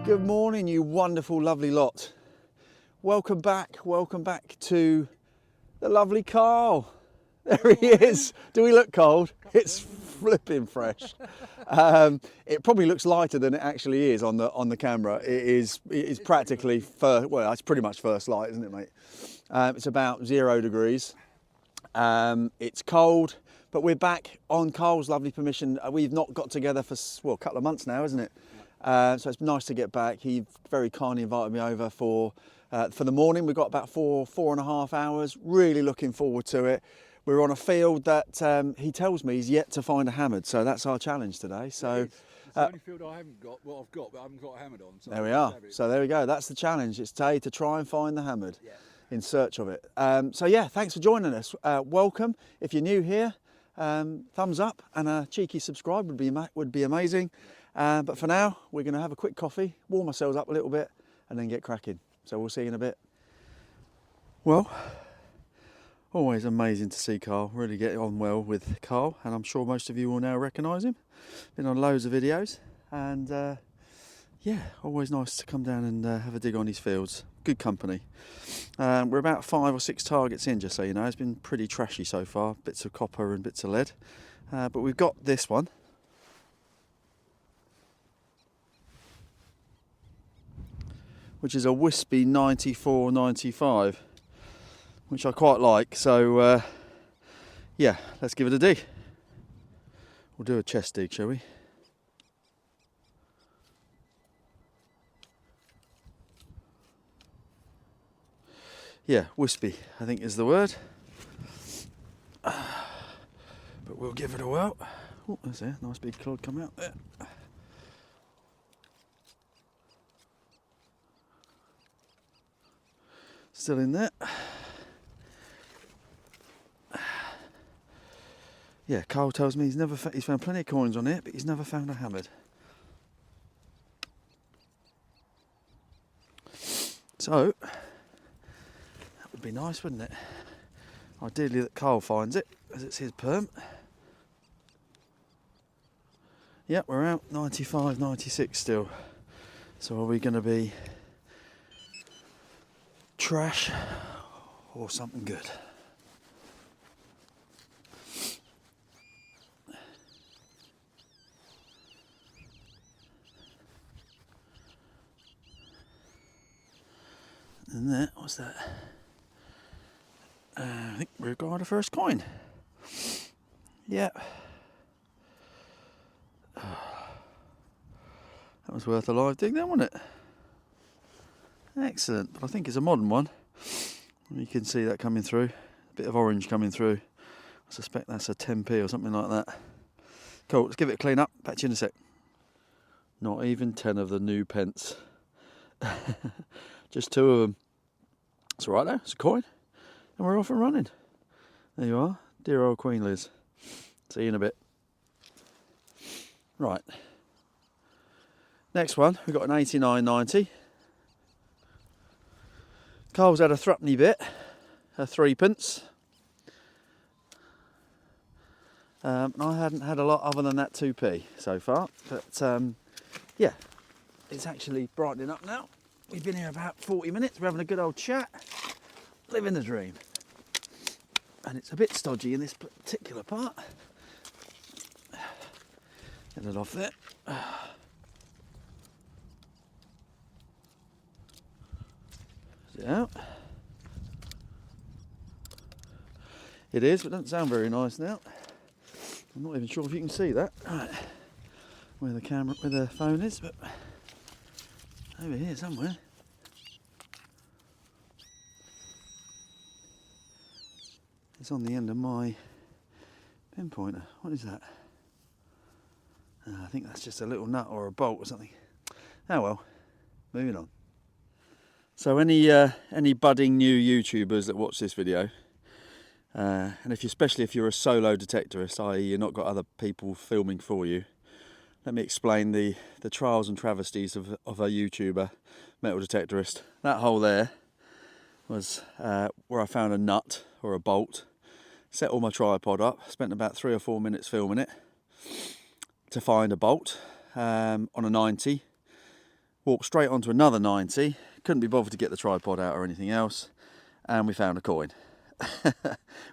Good morning, you wonderful, lovely lot. Welcome back to the lovely Carl. There he is. Do we look cold? It's flipping fresh. It probably looks lighter than it actually is on the camera. It is practically first. Well, it's pretty much first light, isn't it, mate? It's about 0 degrees. It's cold, but we're back on Carl's lovely permission. We've not got together for a couple of months now, isn't it? So it's nice to get back. He very kindly invited me over for the morning. We've got about four and a half hours. Really looking forward to it. We're on a field that he tells me he's yet to find a hammered, so that's our challenge today. So it's the only field I haven't got. Well, I've got, but I haven't got a hammered on. So there we are. So there we go. That's the challenge. It's today to try and find the hammered. Yeah. In search of it. So yeah, thanks for joining us. Welcome. If you're new here, thumbs up and a cheeky subscribe would be amazing. But for now, we're going to have a quick coffee, warm ourselves up a little bit, and then get cracking. So we'll see you in a bit. Well, always amazing to see Carl. Really get on well with Carl, and I'm sure most of you will now recognise him. Been on loads of videos, and yeah, always nice to come down and have a dig on his fields. Good company. We're about 5 or 6 targets in, just so you know. It's been pretty trashy so far, bits of copper and bits of lead. But we've got this one. Which is a wispy 94-95, which I quite like. So yeah, let's give it a dig. We'll do a chest dig, shall we? Yeah, wispy, I think is the word. But we'll give it a whirl. Oh, there's a nice big clod come out there. Still in there. Yeah, Carl tells me he's found plenty of coins on it, but he's never found a hammered. So that would be nice, wouldn't it? Ideally that Carl finds it, as it's his perm. Yeah, we're out 95, 96 still. So are we going to be trash or something good? And that, what's that? I think we've got our first coin. Yeah. That was worth a live dig then, wasn't it? Excellent. But I think it's a modern one. You can see that coming through. A bit of orange coming through. I suspect that's a 10p or something like that. Cool, let's give it a clean up. Back to you in a sec. Not even 10 of the new pence. Just 2 of them. It's all right though, it's a coin. And we're off and running. There you are, dear old Queen Liz. See you in a bit. Right. Next one, we've got an 89.90. Carl's had a threepenny bit, a 3p. I hadn't had a lot other than that 2p so far. But yeah, it's actually brightening up now. We've been here about 40 minutes, we're having a good old chat, living the dream. And it's a bit stodgy in this particular part. Get it off there. Is it out? It is, but it doesn't sound very nice now. I'm not even sure if you can see that. Right. Where the phone is, but over here somewhere. It's on the end of my pinpointer. What is that? I think that's just a little nut or a bolt or something. Oh well, moving on. So any budding new YouTubers that watch this video, and especially if you're a solo detectorist, i.e. you've not got other people filming for you, let me explain the trials and travesties of a YouTuber, metal detectorist. That hole there was where I found a nut or a bolt, set all my tripod up, spent about 3 or 4 minutes filming it to find a bolt on a 90. Walked straight onto another 90, couldn't be bothered to get the tripod out or anything else, and we found a coin,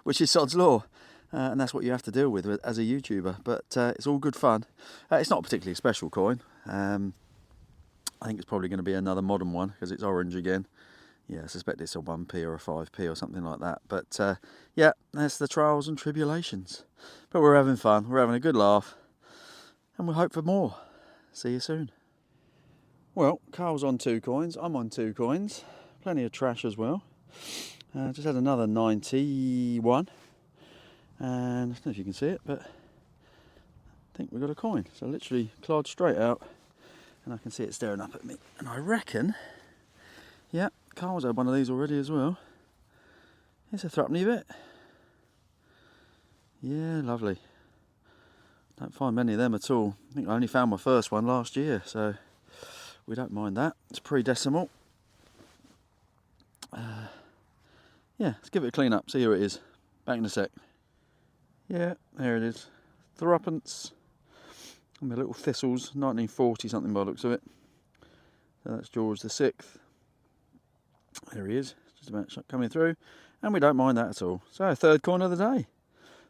which is sod's law, and that's what you have to deal with as a YouTuber, but it's all good fun. It's not a particularly special coin. I think it's probably going to be another modern one because it's orange again. Yeah, I suspect it's a 1p or a 5p or something like that, but yeah, that's the trials and tribulations. But we're having fun, we're having a good laugh, and we hope for more. See you soon. Well, Carl's on 2 coins, I'm on 2 coins, plenty of trash as well. Just had another 91, and I don't know if you can see it, but I think we got a coin. So literally clawed straight out, and I can see it staring up at me. And I reckon, yeah, Carl's had one of these already as well. It's a threepenny bit. Yeah, lovely. Don't find many of them at all. I think I only found my first one last year, so we don't mind that. It's pre-decimal. Yeah, let's give it a clean up, see who it is. Back in a sec. Yeah, there it is. Threepence. And the little thistles, 1940 something by the looks of it. So that's George the 6th. There he is, just about coming through. And we don't mind that at all. So, 3rd coin of the day.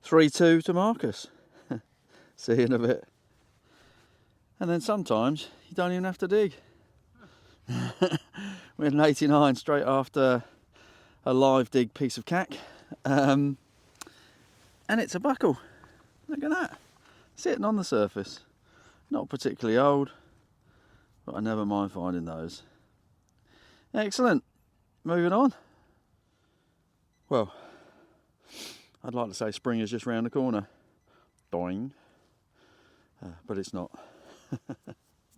3-2 to Marcus. See you in a bit. And then sometimes you don't even have to dig. We had an 89 straight after a live dig piece of cack. And it's a buckle. Look at that. Sitting on the surface. Not particularly old, but I never mind finding those. Excellent. Moving on. Well, I'd like to say spring is just round the corner. Doing. But it's not.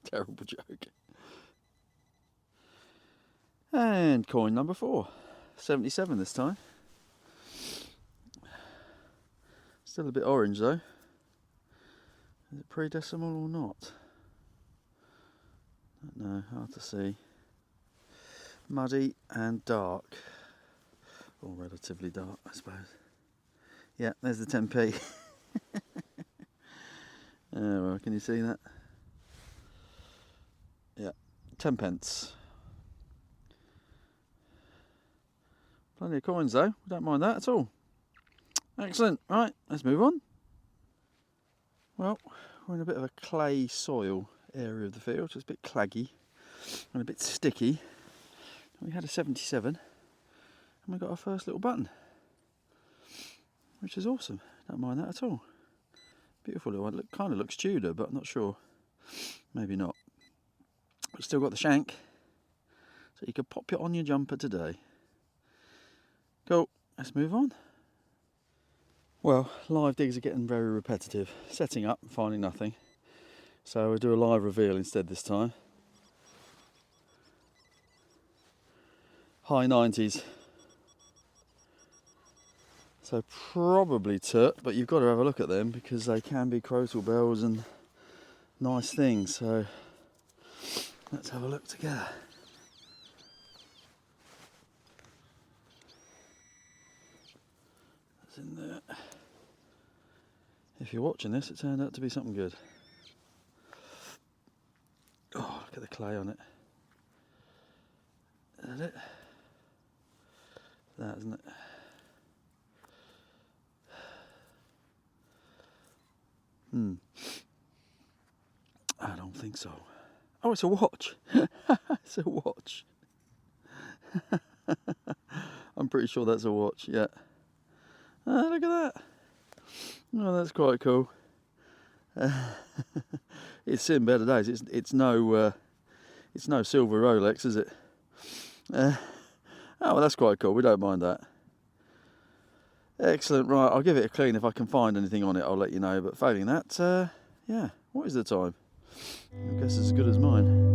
Terrible joke. And coin number 4. 77 this time. Still a bit orange though. Is it pre-decimal or not? Don't know, hard to see. Muddy and dark. Or relatively dark, I suppose. Yeah, there's the 10p. Oh, well, can you see that? Yeah, 10 pence. Plenty of coins though, we don't mind that at all. Excellent, right, let's move on. Well, we're in a bit of a clay soil area of the field, so it's a bit claggy and a bit sticky. We had a 77 and we got our first little button, which is awesome. Don't mind that at all. Beautiful little one. Look, kind of looks Tudor, but I'm not sure. Maybe not. We've still got the shank, so you could pop it on your jumper today. Cool, let's move on. Well, live digs are getting very repetitive. Setting up and finding nothing. So we'll do a live reveal instead this time. High 90s. So probably tut, but you've got to have a look at them because they can be crotal bells and nice things. So let's have a look together. That's in there. If you're watching this, it turned out to be something good. Oh, look at the clay on it. Is that it? That, isn't it? I don't think so. Oh, it's a watch. It's a watch. I'm pretty sure that's a watch, yeah. Look at that. Oh, that's quite cool. It's seen better days. It's no silver Rolex, is it? Oh, well, that's quite cool. We don't mind that. Excellent. Right, I'll give it a clean. If I can find anything on it, I'll let you know. But failing that, yeah. What is the time? I guess it's as good as mine.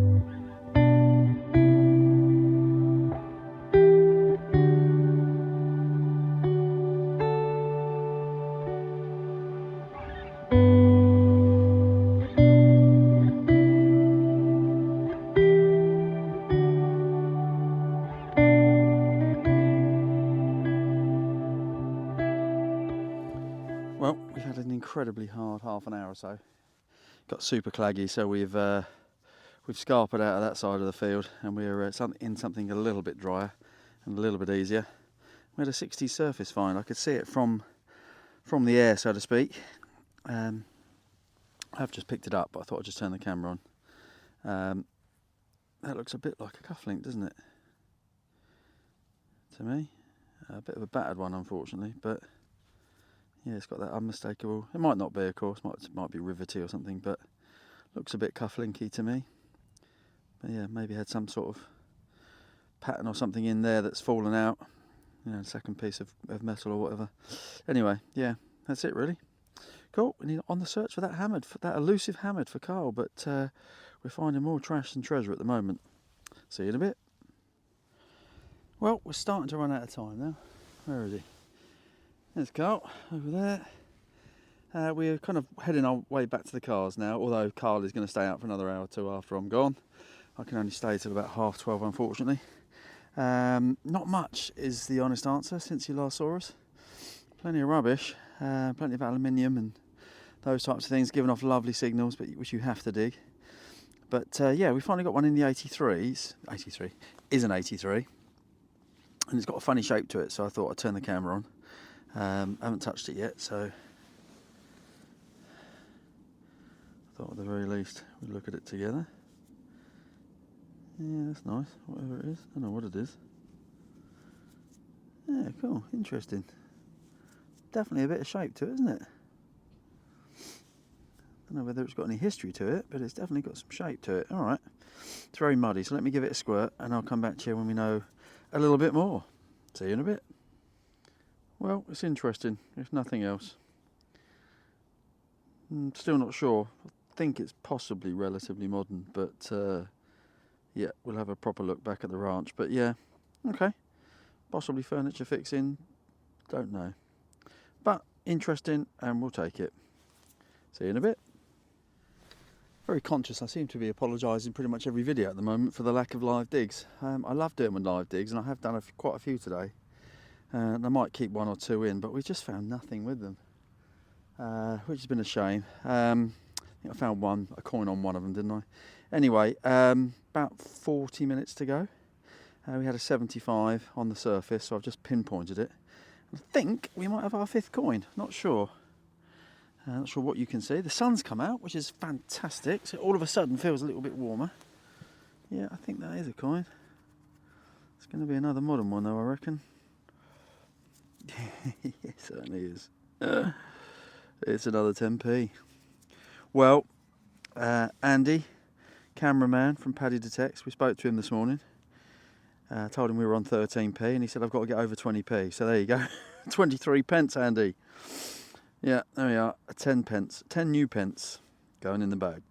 Well, we've had an incredibly hard half an hour or so. Got super claggy, so we've we've scarpered out of that side of the field, and we're in something a little bit drier and a little bit easier. We had a 60 surface find. I could see it from the air, so to speak. I've just picked it up, but I thought I'd just turn the camera on. That looks a bit like a cufflink, doesn't it? To me. A bit of a battered one, unfortunately, but yeah, it's got that unmistakable. It might not be, of course, it might be rivety or something, but looks a bit cufflinky to me. But yeah, maybe had some sort of pattern or something in there that's fallen out. You know, second piece of metal or whatever. Anyway, yeah, that's it really. Cool. We're on the search for that elusive hammered for Carl, but we're finding more trash than treasure at the moment. See you in a bit. Well, we're starting to run out of time now. Where is he? There's Carl, over there. We're kind of heading our way back to the cars now, although Carl is going to stay out for another hour or two after I'm gone. I can only stay till about 12:30, unfortunately. Not much is the honest answer since you last saw us. Plenty of rubbish, plenty of aluminium and those types of things, giving off lovely signals, but which you have to dig. But yeah, we finally got one in the 83s. 83 is an 83. And it's got a funny shape to it, so I thought I'd turn the camera on. I haven't touched it yet, so I thought at the very least we'd look at it together. Yeah, that's nice, whatever it is. I don't know what it is. Yeah, cool, interesting. Definitely a bit of shape to it, isn't it? Don't know whether it's got any history to it, but it's definitely got some shape to it. Alright, it's very muddy, so let me give it a squirt and I'll come back to you when we know a little bit more. See you in a bit. Well, it's interesting, if nothing else. I'm still not sure. I think it's possibly relatively modern, but yeah, we'll have a proper look back at the ranch. But yeah, okay. Possibly furniture fixing, don't know. But interesting, and we'll take it. See you in a bit. Very conscious, I seem to be apologising pretty much every video at the moment for the lack of live digs. I love doing with live digs, and I have done quite a few today. And I might keep one or two in, but we just found nothing with them, which has been a shame. I think I found a coin on one of them, didn't I? Anyway, about 40 minutes to go. We had a 75 on the surface, so I've just pinpointed it. I think we might have our fifth coin, not sure. Not sure what you can see. The sun's come out, which is fantastic, so all of a sudden feels a little bit warmer. Yeah, I think that is a coin. It's going to be another modern one though, I reckon. It certainly is. It's another 10p. Well, Andy, cameraman from Paddy Detects, we spoke to him this morning. Told him we were on 13p, and he said I've got to get over 20p. So there you go, 23 pence, Andy. Yeah, there we are, 10 pence, 10 new pence going in the bag.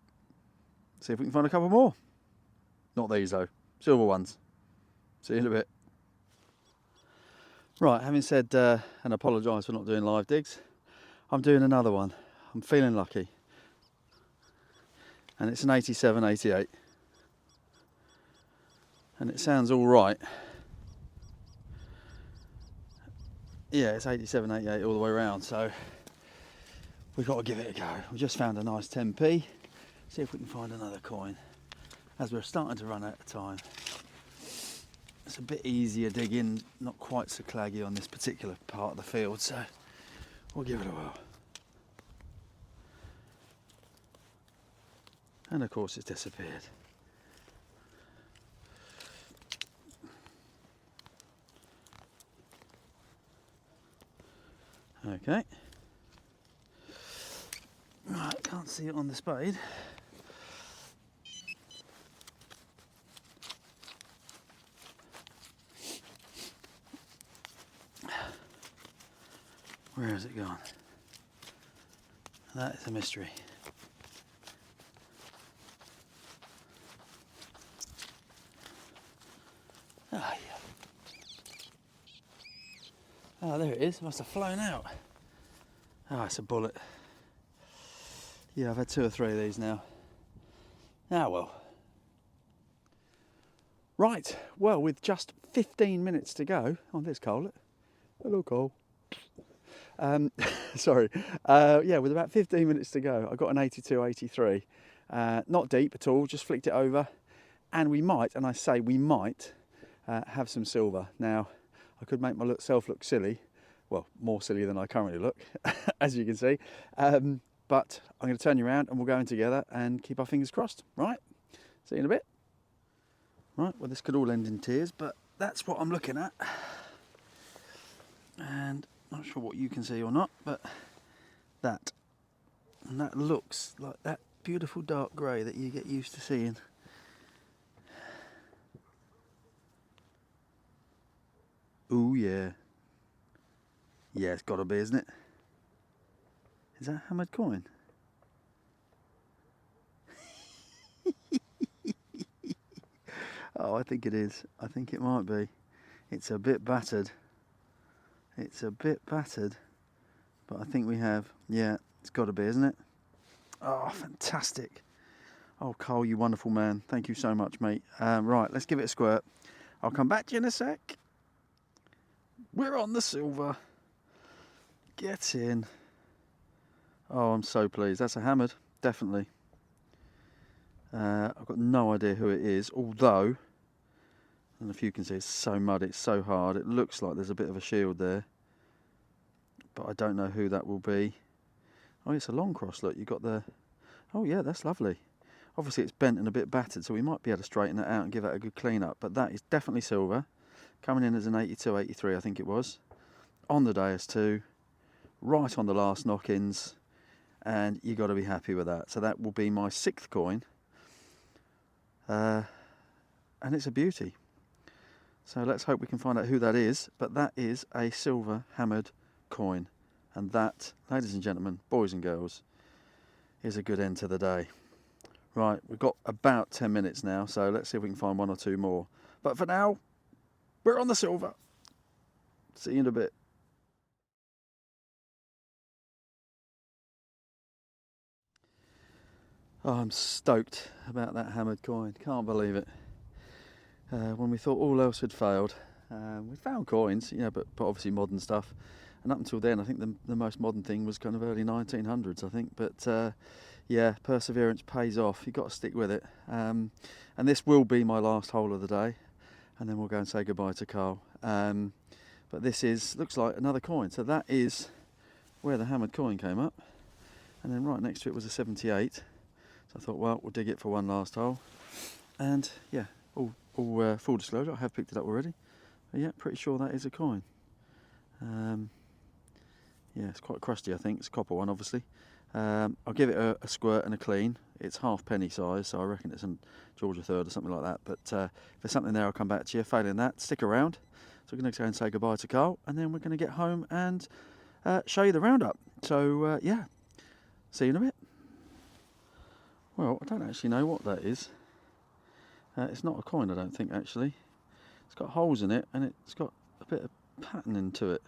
See if we can find a couple more. Not these though, silver ones. See you in a bit. Right, having said and apologise for not doing live digs, I'm doing another one. I'm feeling lucky. And it's an 87, 88. And it sounds all right. Yeah, it's 87, 88 all the way around, so we've got to give it a go. We just found a nice 10p. See if we can find another coin. As we're starting to run out of time. It's a bit easier digging, not quite so claggy on this particular part of the field, so we'll give it a whirl. And of course it's disappeared. Okay. Right, can't see it on the spade. Where has it gone? That is a mystery. Ah, yeah. Oh, there it is. It must have flown out. Oh, it's a bullet. Yeah, I've had 2 or 3 of these now. Ah, well. Right, well, with just 15 minutes to go. Oh, there's Cole. Hello, Cole. Sorry. Yeah, with about 15 minutes to go, I got an 82, 83. Not deep at all, just flicked it over. And we might, and I say we might, have some silver. Now, I could make myself look silly. Well, more silly than I currently look, as you can see. But I'm going to turn you around and we'll go in together and keep our fingers crossed. Right, see you in a bit. Right, well this could all end in tears, but that's what I'm looking at. And not sure what you can see or not, but that. And that looks like that beautiful dark grey that you get used to seeing. Ooh yeah. Yeah, it's got to be, isn't it? Is that a hammered coin? Oh, I think it is. I think it might be. It's a bit battered. It's a bit battered. But I think we have. Yeah, it's got to be, isn't it? Oh, fantastic. Oh, Carl, you wonderful man. Thank you so much, mate. Right, let's give it a squirt. I'll come back to you in a sec. We're on the silver. Get in. Oh, I'm so pleased. That's a hammered, definitely. I've got no idea who it is, although, I don't know if you can see, it's so muddy, it's so hard. It looks like there's a bit of a shield there, but I don't know who that will be. Oh, it's a long cross, look, you've got the, oh yeah, that's lovely. Obviously it's bent and a bit battered, so we might be able to straighten that out and give that a good clean up, but that is definitely silver. Coming in as an 82, 83, I think it was. On the day as 2, right on the last knock-ins, and you've got to be happy with that. So that will be my 6th coin. And it's a beauty. So let's hope we can find out who that is. But that is a silver hammered coin. And that, ladies and gentlemen, boys and girls, is a good end to the day. Right, we've got about 10 minutes now, so let's see if we can find 1 or 2 more. But for now, we're on the silver. See you in a bit. Oh, I'm stoked about that hammered coin. Can't believe it. When we thought all else had failed, we found coins, you know, but obviously modern stuff. And up until then, I think the most modern thing was kind of early 1900s, I think. But yeah, perseverance pays off. You've got to stick with it. And this will be my last hole of the day, and then we'll go and say goodbye to Carl. But this looks like another coin. So that is where the hammered coin came up. And then right next to it was a 78. So I thought, well, we'll dig it for one last hole. And yeah, all full disclosure, I have picked it up already. But yeah, pretty sure that is a coin. Yeah, it's quite crusty, I think. It's a copper one, obviously. I'll give it a squirt and a clean. It's halfpenny size, so I reckon it's a Georgia third or something like that. But if there's something there, I'll come back to you. Failing that, stick around. So we're going to go and say goodbye to Carl, and then we're going to get home and show you the roundup. So yeah, see you in a bit. Well, I don't actually know what that is. It's not a coin, I don't think, actually. It's got holes in it, and it's got a bit of patterning to it.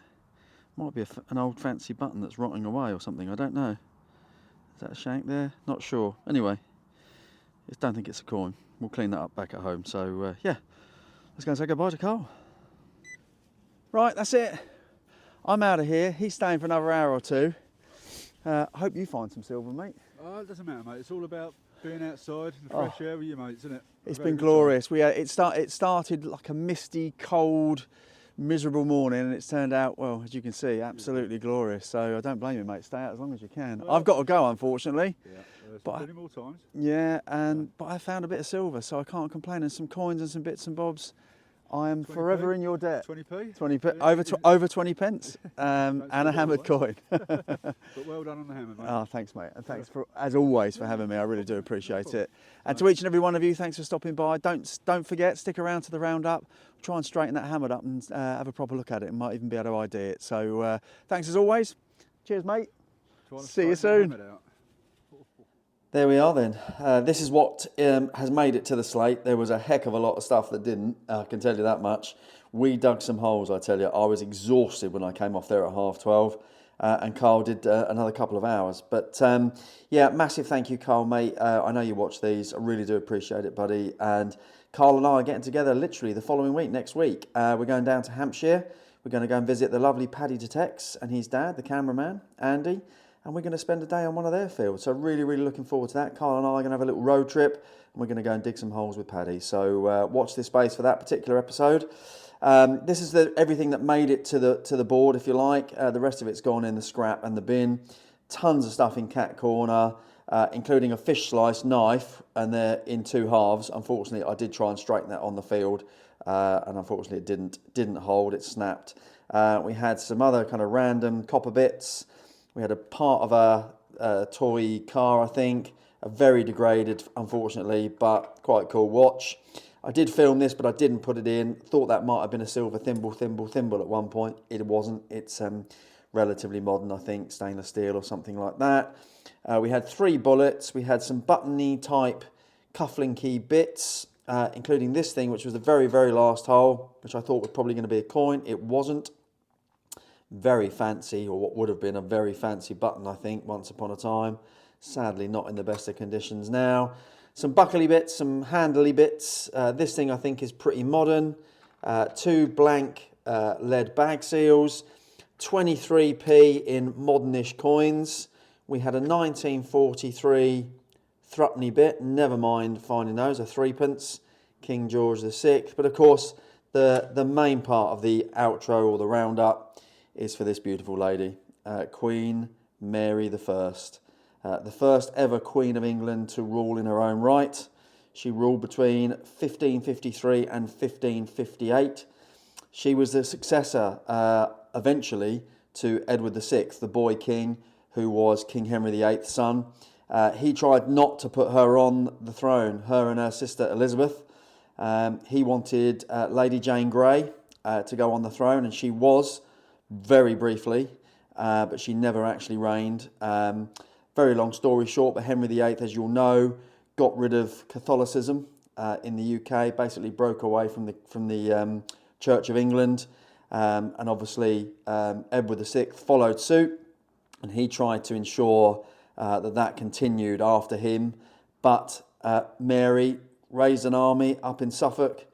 Might be an old fancy button that's rotting away or something, I don't know. Is that a shank there? Not sure. Anyway, I don't think it's a coin. We'll clean that up back at home. So yeah, let's go and say goodbye to Carl. Right, that's it. I'm out of here. He's staying for another hour or two. I hope you find some silver, mate. Oh, it doesn't matter, mate. It's all about being outside in the fresh air with your mates, isn't it? It's been glorious. It started like a misty, cold, miserable morning, and it's turned out, well, as you can see, absolutely glorious. So I don't blame you, mate. Stay out as long as you can. Well, I've got to go, unfortunately. Yeah, but plenty more times. Yeah, but I found a bit of silver, so I can't complain, and some coins and some bits and bobs. I am forever in your debt. 20p? 20p, over 20 pence, and a hammered coin. But well done on the hammer, mate. Oh, thanks, mate. And thanks, as always, for having me. I really do appreciate it. And to each and every one of you, thanks for stopping by. Don't forget, stick around to the roundup. Try and straighten that hammered up and have a proper look at it, and might even be able to ID it. So thanks as always. Cheers, mate. See you soon. There we are then. This is what has made it to the slate. There was a heck of a lot of stuff that didn't, I can tell you that much. We dug some holes, I tell you. I was exhausted when I came off there at 12:30, and Carl did another couple of hours. But yeah, massive thank you, Carl, mate. I know you watch these. I really do appreciate it, buddy. And Carl and I are getting together literally the following week, next week. We're going down to Hampshire. We're going to go and visit the lovely Paddy Detex and his dad, the cameraman, Andy. and we're going to spend a day on one of their fields. So really, really looking forward to that. Carl and I are going to have a little road trip, and we're going to go and dig some holes with Paddy. So watch this space for that particular episode. This is everything that made it to the board, if you like. The rest of it's gone in the scrap and the bin. Tons of stuff in cat corner, including a fish slice knife, and they're in 2 halves. Unfortunately, I did try and straighten that on the field, and unfortunately it didn't hold. It snapped. We had some other kind of random copper bits. We had a part of a toy car, I think, a very degraded, unfortunately, but quite cool watch. I did film this, but I didn't put it in. Thought that might have been a silver thimble at one point. It wasn't. It's relatively modern, I think, stainless steel or something like that. We had 3 bullets. We had some buttony type cufflinky bits, including this thing, which was the very, very last hole, which I thought was probably going to be a coin. It wasn't. Very fancy, or what would have been a very fancy button, I think, once upon a time. Sadly, not in the best of conditions now. Some buckly bits, some handly bits. This thing, I think, is pretty modern. 2 blank lead bag seals. 23p in modernish coins. We had a 1943 threepenny bit. Never mind finding those, a 3p. King George VI. But of course, the main part of the outro or the roundup is for this beautiful lady, Queen Mary I. The first ever Queen of England to rule in her own right. She ruled between 1553 and 1558. She was the successor, eventually, to Edward VI, the boy king, who was King Henry VIII's son. He tried not to put her on the throne, her and her sister Elizabeth. He wanted Lady Jane Grey to go on the throne, and she was, very briefly, but she never actually reigned. Very long story short, but Henry VIII, as you'll know, got rid of Catholicism in the UK, basically broke away from the Church of England, and obviously Edward VI followed suit, and he tried to ensure that continued after him. But Mary raised an army up in Suffolk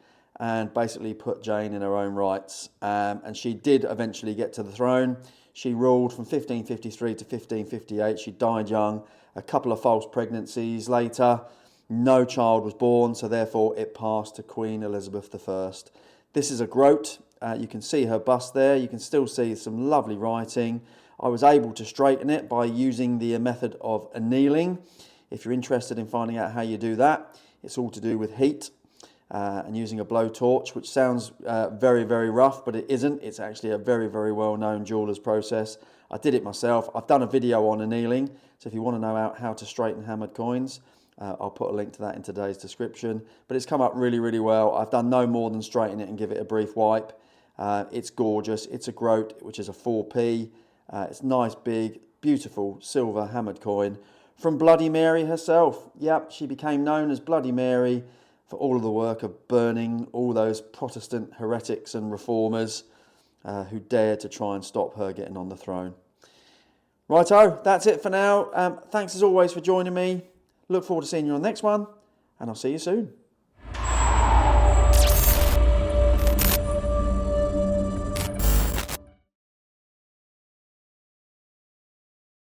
and basically put Jane in her own rights. And she did eventually get to the throne. She ruled from 1553 to 1558. She died young, a couple of false pregnancies later. No child was born, so therefore it passed to Queen Elizabeth I. This is a groat. You can see her bust there. You can still see some lovely writing. I was able to straighten it by using the method of annealing. If you're interested in finding out how you do that, it's all to do with heat. And using a blowtorch, which sounds very, very rough, but it isn't. It's actually a very, very well-known jeweller's process. I did it myself. I've done a video on annealing, so if you want to know how to straighten hammered coins, I'll put a link to that in today's description. But it's come up really, really well. I've done no more than straighten it and give it a brief wipe. It's gorgeous. It's a groat, which is a 4p. It's nice, big, beautiful silver hammered coin from Bloody Mary herself. Yep, she became known as Bloody Mary for all of the work of burning all those Protestant heretics and reformers who dared to try and stop her getting on the throne. Righto, that's it for now. Thanks as always for joining me. Look forward to seeing you on the next one, and I'll see you soon.